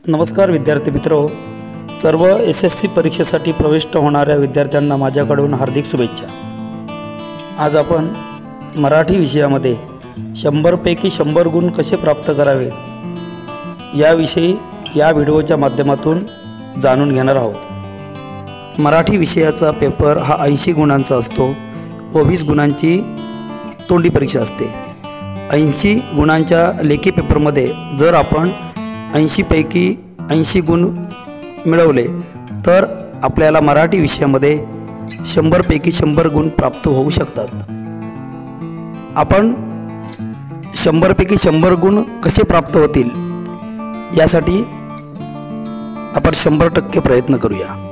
नमस्कार विद्यार्थी मित्रो, सर्व SSC परीक्षेसाठी प्रविष्ट होणाऱ्या विद्यार्थ्यांना माझ्याकडून हार्दिक शुभेच्छा। आज आपण मराठी विषयामध्ये 100 पैकी 100 गुण कसे प्राप्त करावेत याविषयी या व्हिडिओच्या माध्यमातून जाणून घेणार आहोत। मराठी विषयाचा पेपर हा 80 गुणांचा असतो व 20 गुणांची तोंडी परीक्षा असते। 80 गुणांच्या लेखी पेपरमध्ये जर आपण 80 पैकी 80 गुण मिळवले तर आपल्याला मराठी विषयामध्ये 100 पैकी 100 गुण प्राप्त होऊ शकतात। आपण 100 पैकी 100 गुण कसे प्राप्त होतील यासाठी आपण 100% प्रयत्न करूया।